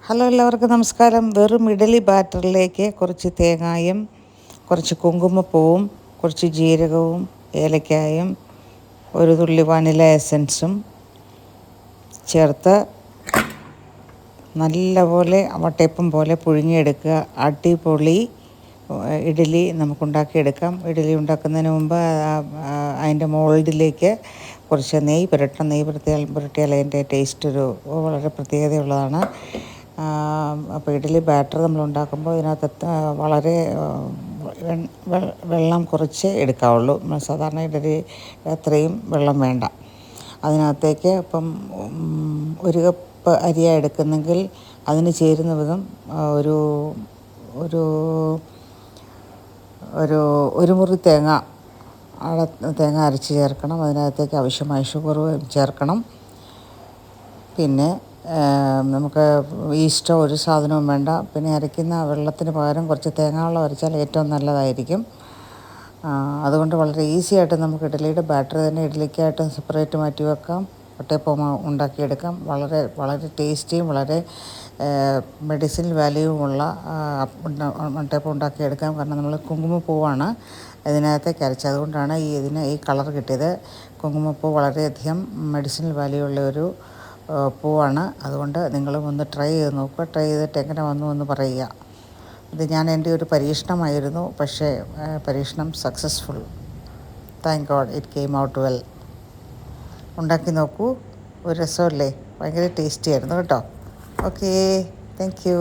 Hello, എല്ലാവർക്കും നമസ്കാരം. വെറും ഇഡലി ബാറ്ററിലേക്ക് കുറച്ച് തേങ്ങായും കുറച്ച് കുങ്കുമപ്പൂവും കുറച്ച് ജീരകവും ഏലക്കായും ഒരു തുള്ളി വനില എസൻസും ചേർത്ത് നല്ലപോലെ വട്ടയപ്പം പോലെ പുഴുങ്ങിയെടുക്കുക. അടിപൊളി ഇഡലി നമുക്കുണ്ടാക്കിയെടുക്കാം. ഇഡലി ഉണ്ടാക്കുന്നതിന് മുമ്പ് അതിൻ്റെ മോൾഡിലേക്ക് കുറച്ച് നെയ്യ് പുരട്ടണം. പുരട്ടിയാൽ അതിൻ്റെ ടേസ്റ്റ് വളരെ പ്രത്യേകതയുള്ളതാണ്. അപ്പോൾ ഇഡലി ബാറ്റർ നമ്മൾ ഉണ്ടാക്കുമ്പോൾ ഇതിനകത്ത് വളരെ വെള്ളം കുറച്ച് എടുക്കാവുള്ളൂ. സാധാരണ ഇഡലി അത്രയും വെള്ളം വേണ്ട. അതിനകത്തേക്ക് ഇപ്പം 1 കപ്പ് അരിയാണ് എടുക്കുന്നെങ്കിൽ അതിന് ചേരുന്ന വിധം ഒരു ഒരു ഒരു മുറി തേങ്ങ അരച്ച് ചേർക്കണം. അതിനകത്തേക്ക് ആവശ്യമായ ഷുഗർ ചേർക്കണം. പിന്നെ നമുക്ക് ഈസ്റ്റോ ഒരു സാധനവും വേണ്ട. പിന്നെ അരയ്ക്കുന്ന വെള്ളത്തിന് പകരം കുറച്ച് തേങ്ങാവെള്ളം അരച്ചാൽ ഏറ്റവും നല്ലതായിരിക്കും. അതുകൊണ്ട് വളരെ ഈസി ആയിട്ട് നമുക്ക് ഇഡലിയുടെ ബാറ്റർ തന്നെ ഇഡലിക്കായിട്ട് സെപ്പറേറ്റ് മാറ്റി വെക്കാം. വട്ടയപ്പം ഉണ്ടാക്കിയെടുക്കാം. വളരെ വളരെ ടേസ്റ്റിയും വളരെ മെഡിസിനൽ വാല്യൂവുമുള്ള വട്ടയപ്പം ഉണ്ടാക്കിയെടുക്കാം. കാരണം നമ്മൾ കുങ്കുമപ്പൂവാണ് ഇതിനകത്തേക്ക് അരച്ചത്. അതുകൊണ്ടാണ് ഇതിന് ഈ കളർ കിട്ടിയത്. കുങ്കുമപ്പൂ വളരെയധികം മെഡിസിനൽ വാല്യൂ ഉള്ള ഒരു പൂവാണ്. അതുകൊണ്ട് നിങ്ങളും ഒന്ന് ട്രൈ ചെയ്ത് നോക്കുക. ട്രൈ ചെയ്തിട്ട് എങ്ങനെ വന്നു എന്ന് പറയുക. ഇത് എൻ്റെ ഒരു പരീക്ഷണമായിരുന്നു. പക്ഷേ പരീക്ഷണം successful. Thank God, it came out well. ഉണ്ടാക്കി നോക്കൂ. ഒരു രസമല്ലേ? ഭയങ്കര ടേസ്റ്റി ആയിരുന്നു കേട്ടോ. Okay, thank you.